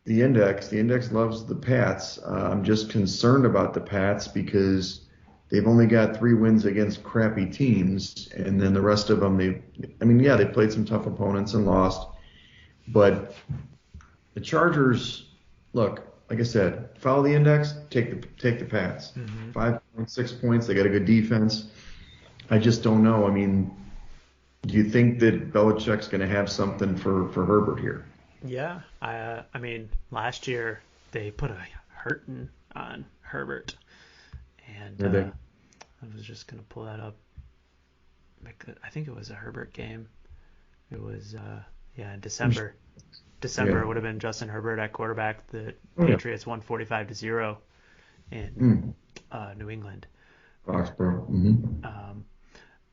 the index. The index loves the Pats. I'm just concerned about the Pats because they've only got 3 wins against crappy teams, and then the rest of them, they played some tough opponents and lost. But the Chargers, look, like I said, follow the index, take the Pats. 5.6 points. They got a good defense. I just don't know. I mean, do you think that Belichick's going to have something for Herbert here? Yeah. I mean, last year they put a hurting on Herbert. And I was just going to pull that up. I think it was a Herbert game. It was, in December. December would have been Justin Herbert at quarterback. The Patriots won 45-0 in New England. Foxborough.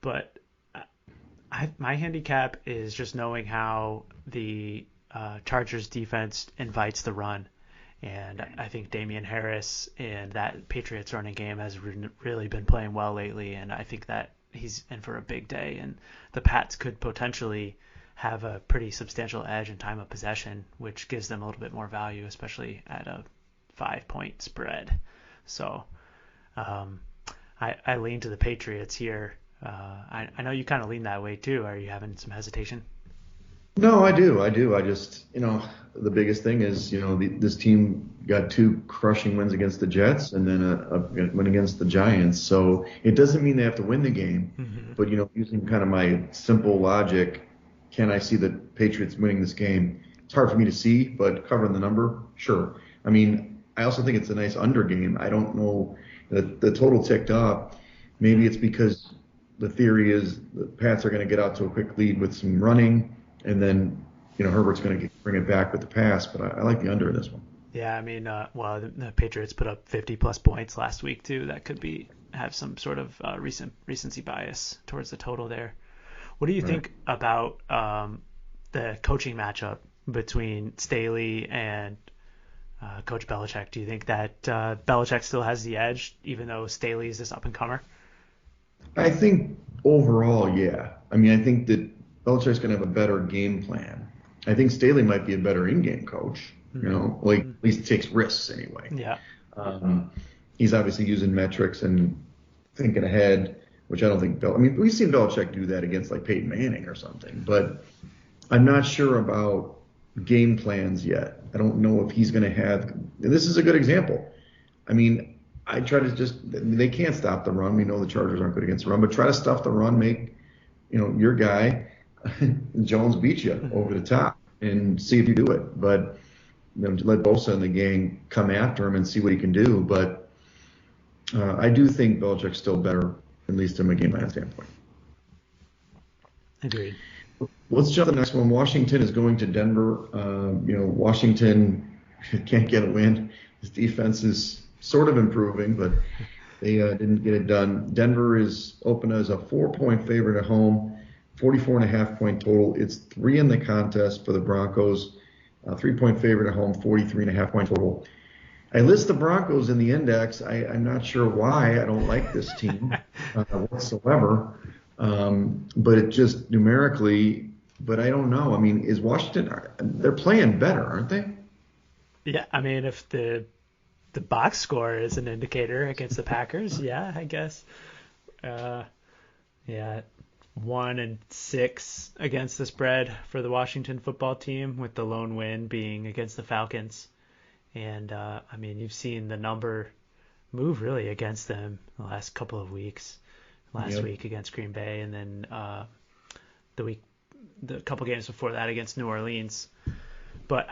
But my handicap is just knowing how the Chargers defense invites the run. And I think Damian Harris and that Patriots running game has really been playing well lately. And I think that he's in for a big day. And the Pats could potentially have a pretty substantial edge in time of possession, which gives them a little bit more value, especially at a 5-point spread. So I lean to the Patriots here. I know you kind of lean that way too. Are you having some hesitation? No, I do. I just, the biggest thing is, this team got 2 crushing wins against the Jets and then a win against the Giants. So it doesn't mean they have to win the game. But, using kind of my simple logic, can I see the Patriots winning this game? It's hard for me to see, but covering the number, sure. I mean, I also think it's a nice under game. I don't know. The total ticked up. Maybe it's because the theory is the Pats are going to get out to a quick lead with some running, and then Herbert's going to bring it back with the pass. But I like the under in this one. Yeah, I mean, the Patriots put up 50+ points last week too. That could have some sort of recency bias towards the total there. What do you think about the coaching matchup between Staley and Coach Belichick? Do you think that Belichick still has the edge, even though Staley is this up-and-comer? I think overall, yeah. I mean, I think that Belichick's going to have a better game plan. I think Staley might be a better in-game coach, at least takes risks anyway. Yeah. He's obviously using metrics and thinking ahead, which I don't think we've seen Belichick do that against like Peyton Manning or something, but I'm not sure about game plans yet. I don't know if he's going to have. This is a good example. I mean, I try to they can't stop the run. We know the Chargers aren't good against the run, but try to stuff the run, make your guy Jones beat you over the top and see if you do it. But let Bosa and the gang come after him and see what he can do. But I do think Belichick's still better, at least from a game plan standpoint. Agreed. Let's jump to the next one. Washington is going to Denver. Washington can't get a win. His defense is sort of improving, but they didn't get it done. Denver is open as a 4-point favorite at home, 44.5-point total. It's 3 in the contest for the Broncos. 3-point favorite at home, 43.5-point total. I list the Broncos in the index. I'm not sure why. I don't like this team whatsoever. But it just numerically, but I don't know. I mean, is Washington, they're playing better, aren't they? Yeah, I mean, if the box score is an indicator against the Packers, yeah, I guess. 1-6 against the spread for the Washington football team, with the lone win being against the Falcons. And, I mean, you've seen the number move really against them the last couple of weeks. Last week against Green Bay, and then the couple games before that against New Orleans. But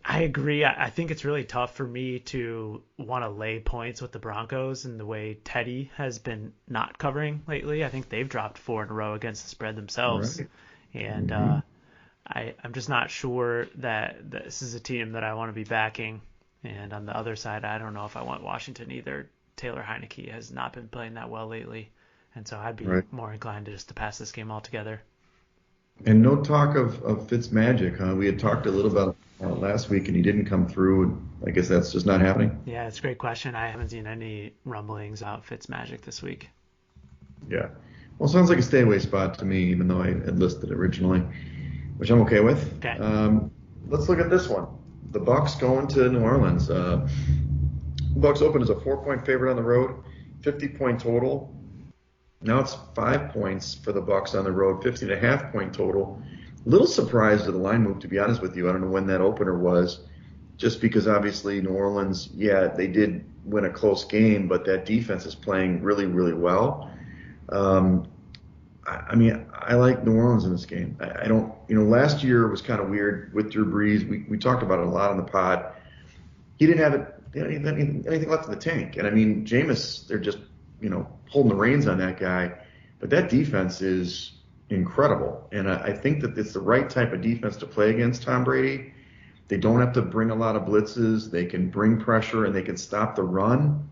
I agree. I think it's really tough for me to want to lay points with the Broncos and the way Teddy has been not covering lately. I think they've dropped 4 in a row against the spread themselves. Right. And I'm just not sure that this is a team that I want to be backing. And on the other side, I don't know if I want Washington either. Taylor Heineke has not been playing that well lately. And so I'd be more inclined to just to pass this game altogether. And no talk of Fitzmagic, huh? We had talked a little about last week, and he didn't come through. I guess that's just not happening. Yeah, it's a great question. I haven't seen any rumblings about Fitzmagic this week. Yeah. Well, sounds like a stay away spot to me, even though I had listed it originally, which I'm okay with. Okay. Let's look at this one. The Bucks going to New Orleans. Bucks open as a 4-point favorite on the road, 50-point total. Now it's 5 points for the Bucks on the road, 50.5-point total. A little surprised at the line move, to be honest with you. I don't know when that opener was, just because obviously New Orleans, yeah, they did win a close game, but that defense is playing really, really well. I mean, I like New Orleans in this game. I don't, last year was kind of weird with Drew Brees. We talked about it a lot on the pod. He didn't have anything left in the tank. And I mean, Jameis, they're just, holding the reins on that guy. But that defense is incredible. And I think that it's the right type of defense to play against Tom Brady. They don't have to bring a lot of blitzes. They can bring pressure and they can stop the run.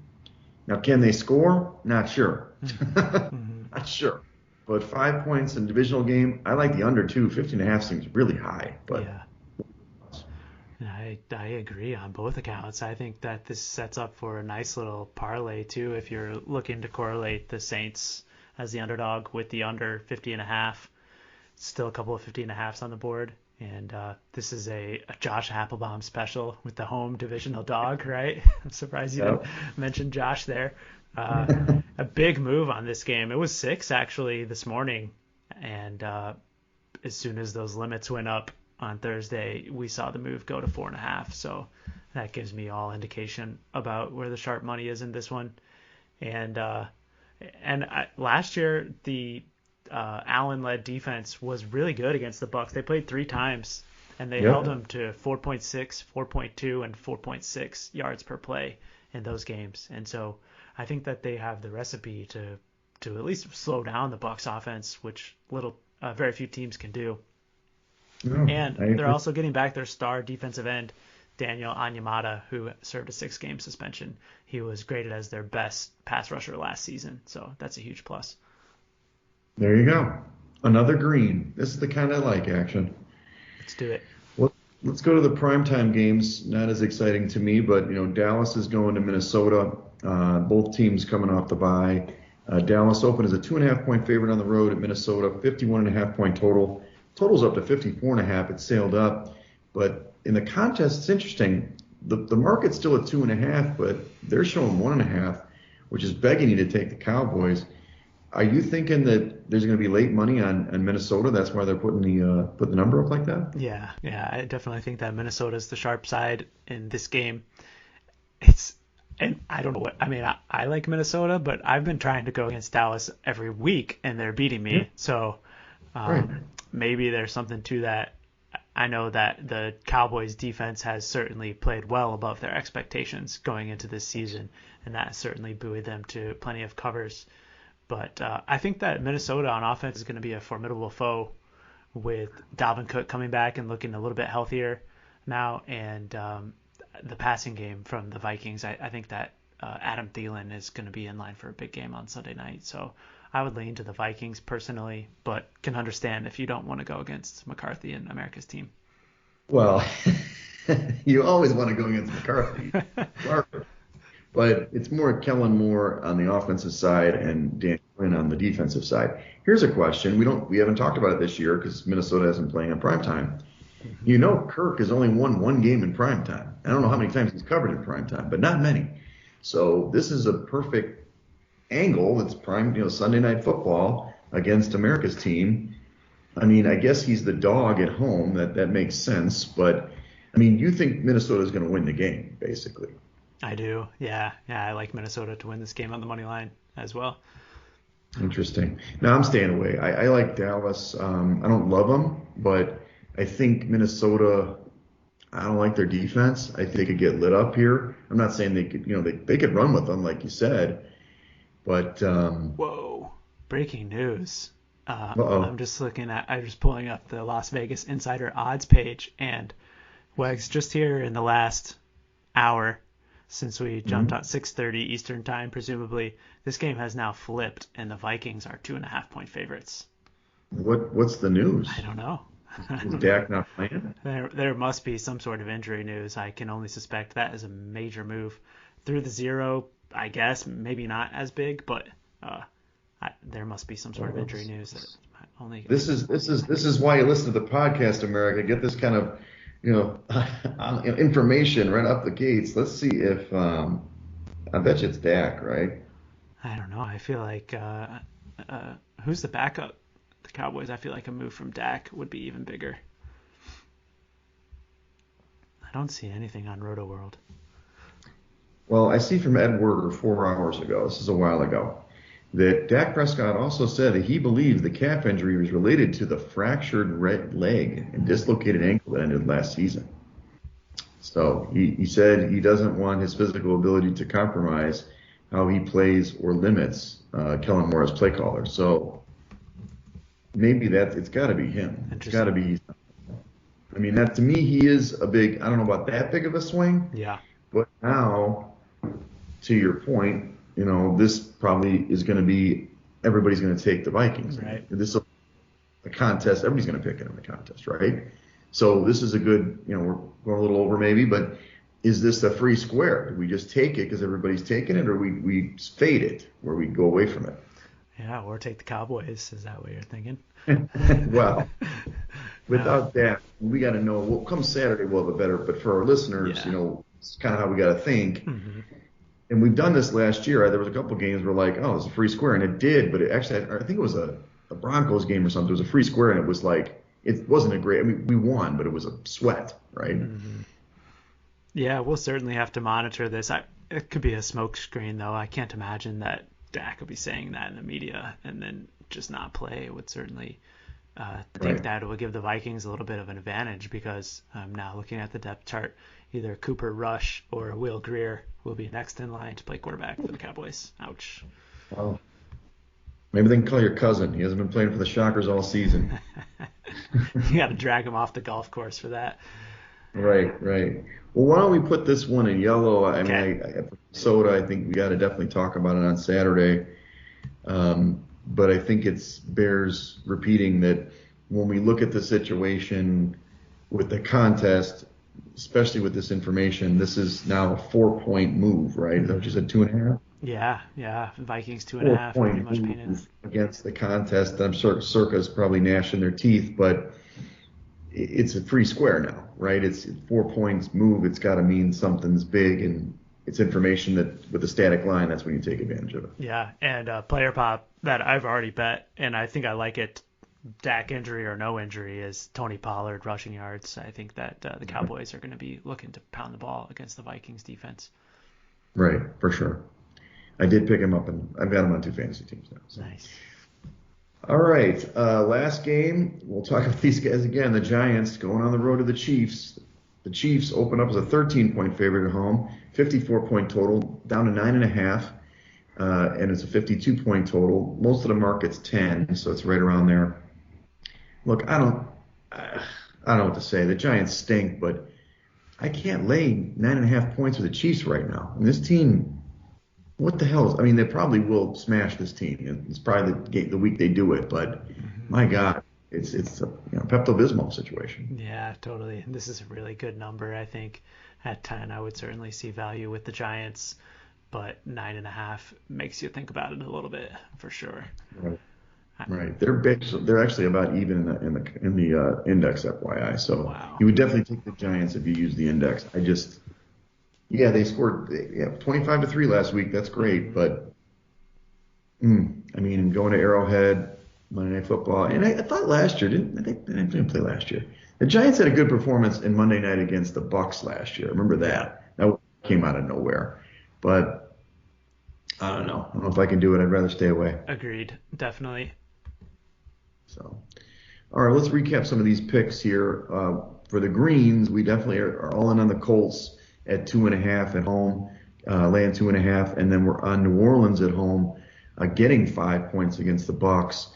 Now, can they score? Not sure. Not sure. But 5 points in divisional game, I like the under too. 50.5 seems really high. But yeah. I agree on both accounts. I think that this sets up for a nice little parlay too if you're looking to correlate the Saints as the underdog with the under 50.5. Still a couple of 50.5s on the board. And this is a Josh Applebaum special with the home divisional dog, right? I'm surprised you didn't mention Josh there. A big move on this game. It was 6 actually this morning. And as soon as those limits went up on Thursday, we saw the move go to 4.5. So that gives me all indication about where the sharp money is in this one. And last year, the Allen-led defense was really good against the Bucs. They played 3 times, and they held them to 4.6, 4.2, and 4.6 yards per play in those games. And so I think that they have the recipe to at least slow down the Bucs offense, which very few teams can do. And they're also getting back their star defensive end, Daniel Onyemata, who served a 6-game suspension. He was graded as their best pass rusher last season, so that's a huge plus. There you go. Another green. This is the kind I like, action. Let's do it. Well, let's go to the primetime games. Not as exciting to me, but, Dallas is going to Minnesota. Both teams coming off the bye. Dallas open as a 2.5-point favorite on the road at Minnesota, 51.5-point total. Total's up to 54.5. It sailed up. But in the contest, it's interesting. The market's still at 2.5, but they're showing 1.5, which is begging you to take the Cowboys. Are you thinking that there's going to be late money on Minnesota? That's why they're putting the number up like that? Yeah, I definitely think that Minnesota's the sharp side in this game. And I don't know what I mean. I like Minnesota, but I've been trying to go against Dallas every week, and they're beating me. Yeah. So maybe there's something to that. I know that the Cowboys defense has certainly played well above their expectations going into this season, and that certainly buoyed them to plenty of covers. But I think that Minnesota on offense is going to be a formidable foe with Dalvin Cook coming back and looking a little bit healthier now, and the passing game from the Vikings. I think that Adam Thielen is going to be in line for a big game on Sunday night. So I would lean to the Vikings personally, but can understand if you don't want to go against McCarthy and America's team. Well, you always want to go against McCarthy. But it's more Kellen Moore on the offensive side and Dan Quinn on the defensive side. Here's a question. We haven't talked about it this year because Minnesota hasn't playing in primetime. Kirk has only won 1 game in primetime. I don't know how many times he's covered in primetime, but not many. So this is a perfect angle. It's prime, Sunday Night Football against America's team. I mean, I guess he's the dog at home. That makes sense. But, I mean, you think Minnesota is going to win the game, basically. I do. Yeah, I like Minnesota to win this game on the money line as well. Interesting. No, I'm staying away. I like Dallas. I don't love them, but I think Minnesota, I don't like their defense. I think they could get lit up here. I'm not saying they could, they could run with them, like you said, but Whoa! Breaking news. uh-oh. I'm just pulling up the Las Vegas Insider odds page, and Wags, just here in the last hour since we jumped on 6:30 Eastern time, presumably this game has now flipped, and the Vikings are 2.5-point favorites. What's the news? I don't know. Is Dak not playing? There must be some sort of injury news. I can only suspect that is a major move through the zero. I guess maybe not as big, but there must be some sort of injury news that only. This is why you listen to the podcast, America. Get this kind of information right up the gates. Let's see if I bet you it's Dak, right? I don't know. I feel like who's the backup? The Cowboys. I feel like a move from Dak would be even bigger. I don't see anything on Roto World. Well, I see from Ed Werder 4 hours ago. This is a while ago. That Dak Prescott also said that he believes the calf injury was related to the fractured leg and dislocated ankle that ended last season. So he said he doesn't want his physical ability to compromise how he plays or limits Kellen Moore's play caller. So maybe it's got to be him. It's got to be. I mean, that to me, he is a big. I don't know about that big of a swing. Yeah. But now, to your point, this probably is going to be everybody's going to take the Vikings. Right. This is a contest. Everybody's going to pick it in the contest, right? So this is a good. We're going a little over maybe, but is this a free square? Do we just take it because everybody's taking it, or we fade it where we go away from it? Yeah, or take the Cowboys. Is that what you're thinking? Well, without that, we got to know. Well, come Saturday, we'll have a better. But for our listeners, it's kind of how we got to think. Mm-hmm. And we've done this last year. There was a couple games where like, oh, it's a free square, and it did. But it actually, I think it was a Broncos game or something. It was a free square, and it was like it wasn't a great. I mean, we won, but it was a sweat, right? Mm-hmm. Yeah, we'll certainly have to monitor this. It could be a smoke screen, though. I can't imagine that Dak would be saying that in the media and then just not play. Would certainly think that it would give the Vikings a little bit of an advantage because I'm now looking at the depth chart. Either Cooper Rush or Will Grier will be next in line to play quarterback for the Cowboys. Ouch. Well, maybe they can call your cousin. He hasn't been playing for the Shockers all season. You got to drag him off the golf course for that. Right. Well, why don't we put this one in yellow? I mean, Soda, I think we got to definitely talk about it on Saturday. But I think it bears repeating that when we look at the situation with the contest, especially with this information, this is now a 4-point move, right? Is that what you said, 2.5? Yeah. Vikings 2.5, pretty much painted. Against the contest. I'm sure Circa's probably gnashing their teeth, but it's a free square now, right? It's 4 points move. It's got to mean something's big, and it's information that with a static line, that's when you take advantage of it. Yeah, and player pop that I've already bet, and I think I like it, Dak injury or no injury, is Tony Pollard rushing yards. I think that the Cowboys are going to be looking to pound the ball against the Vikings defense. Right, for sure. I did pick him up, and I've got him on 2 fantasy teams now. So. Nice. All right, last game. We'll talk about these guys again. The Giants going on the road to the Chiefs. The Chiefs open up as a 13-point favorite at home, 54-point total, down to 9.5, and it's a 52-point total. Most of the market's 10, so it's right around there. Look, I don't know what to say. The Giants stink, but I can't lay 9.5 points with the Chiefs right now. And this team, what the hell? I mean, they probably will smash this team. It's probably the week they do it, but my God, it's a Pepto-Bismol situation. Yeah, totally. This is a really good number. I think at 10, I would certainly see value with the Giants, but 9.5 makes you think about it a little bit for sure. Right. They're actually about even in the index, FYI. So You would definitely take the Giants if you use the index. They scored 25-3 last week. That's great, but I mean, going to Arrowhead, Monday Night Football, and I thought last year they didn't play last year. The Giants had a good performance in Monday night against the Bucs last year. Remember that? That came out of nowhere, but I don't know. I don't know if I can do it. I'd rather stay away. Agreed. Definitely. So, all right, let's recap some of these picks here. for the greens, we definitely are all in on the Colts at 2.5 at home, laying 2.5, and then we're on New Orleans at home, getting 5 points against the Bucs.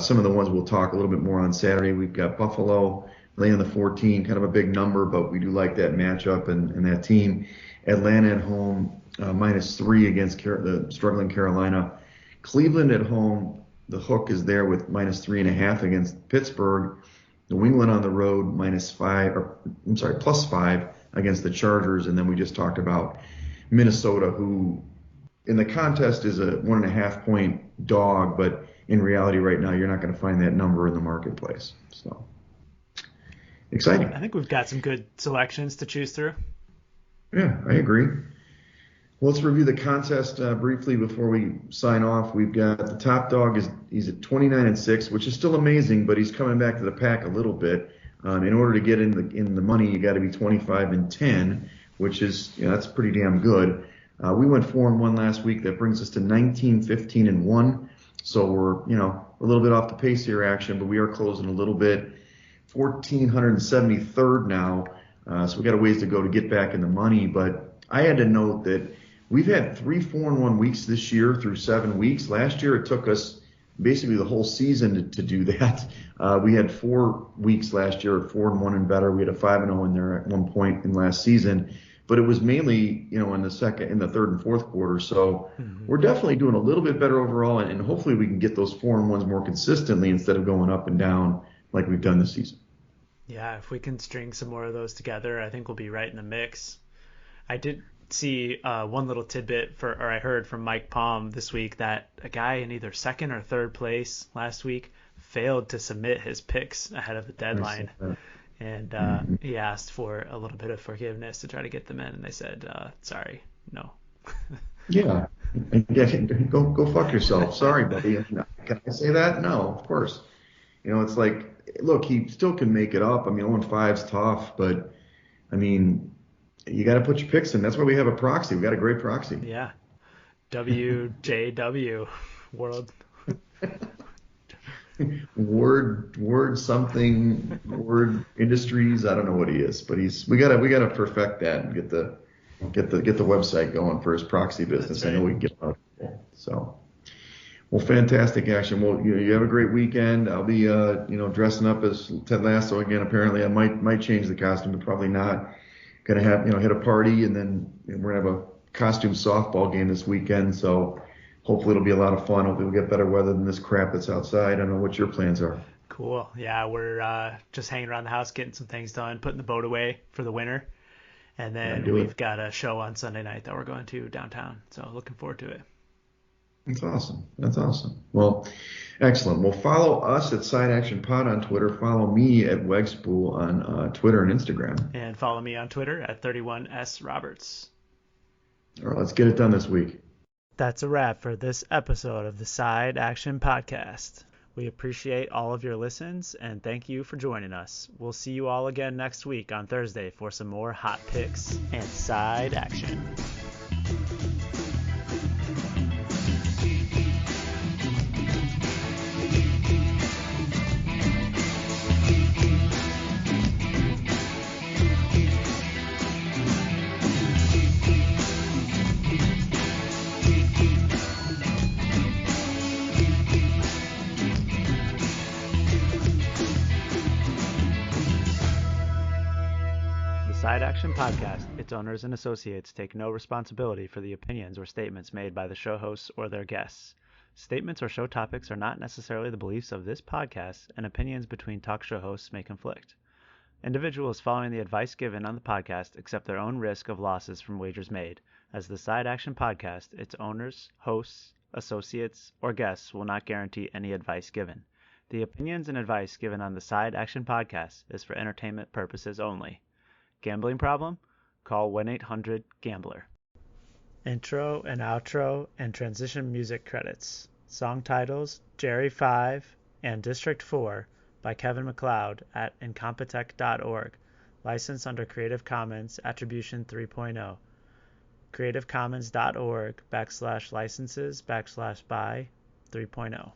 Some of the ones we'll talk a little bit more on Saturday. We've got Buffalo laying the 14, kind of a big number, but we do like that matchup and that team. Atlanta at home, -3 against the struggling Carolina. Cleveland at home, the hook is there with -3.5 against Pittsburgh. New England on the road +5 against the Chargers. And then we just talked about Minnesota, who in the contest is a 1.5 point dog, but in reality right now, you're not going to find that number in the marketplace. So exciting. I think we've got some good selections to choose through. Yeah, I agree. Well, let's review the contest briefly before we sign off. We've got the top dog he's at 29-6, which is still amazing, but he's coming back to the pack a little bit. In order to get in the money, you got to be 25-10, which is that's pretty damn good. We went 4-1 last week. That brings us to 19-15-1. So we're a little bit off the pace here, action, but we are closing a little bit. 1,473rd now. So we got a ways to go to get back in the money. But I had to note that we've had 3 4-1 weeks this year through 7 weeks. Last year, it took us basically the whole season to do that. We had 4 weeks last year at 4-1 and better. We had a 5-0 in there at one point in last season, but it was mainly in the third and fourth quarter. So we're definitely doing a little bit better overall, and hopefully we can get those 4-1s more consistently instead of going up and down like we've done this season. Yeah, if we can string some more of those together, I think we'll be right in the mix. I did see one little tidbit I heard from Mike Palm this week that a guy in either second or third place last week failed to submit his picks ahead of the deadline. And he asked for a little bit of forgiveness to try to get them in, and they said, sorry, no. Yeah. Go fuck yourself. Sorry, buddy. Can I say that? No, of course. It's like, look, he still can make it up. 0-5's tough, but you got to put your picks in. That's why we have a proxy. We got a great proxy. Yeah. WJW World. Word something, Word Industries. I don't know what he is, but we gotta perfect that and get the website going for his proxy business. Right. I know we can get out. So, well, fantastic action. Well, you have a great weekend. I'll be dressing up as Ted Lasso again. Apparently, I might change the costume, but probably not. Gonna have hit a party, and then we're gonna have a costume softball game this weekend. So hopefully it'll be a lot of fun. Hopefully we'll get better weather than this crap that's outside. I don't know what your plans are. Cool. Yeah, we're just hanging around the house, getting some things done, putting the boat away for the winter, and then we've got a show on Sunday night that we're going to downtown. So looking forward to it. That's awesome. Well, excellent. Well, follow us at Side Action Pod on Twitter. Follow me at Wegspool on Twitter and Instagram. And follow me on Twitter at 31S Roberts. All right, let's get it done this week. That's a wrap for this episode of the Side Action Podcast. We appreciate all of your listens and thank you for joining us. We'll see you all again next week on Thursday for some more hot picks and side action. Side Action Podcast, its owners and associates take no responsibility for the opinions or statements made by the show hosts or their guests. Statements or show topics are not necessarily the beliefs of this podcast, and opinions between talk show hosts may conflict. Individuals following the advice given on the podcast accept their own risk of losses from wagers made. As the Side Action Podcast, its owners, hosts, associates, or guests will not guarantee any advice given. The opinions and advice given on the Side Action Podcast is for entertainment purposes only. Gambling problem? Call 1-800-GAMBLER. Intro and outro and transition music credits. Song titles Jerry 5 and District 4 by Kevin MacLeod at incompetech.org. Licensed under Creative Commons Attribution 3.0. creativecommons.org/licenses/by 3.0.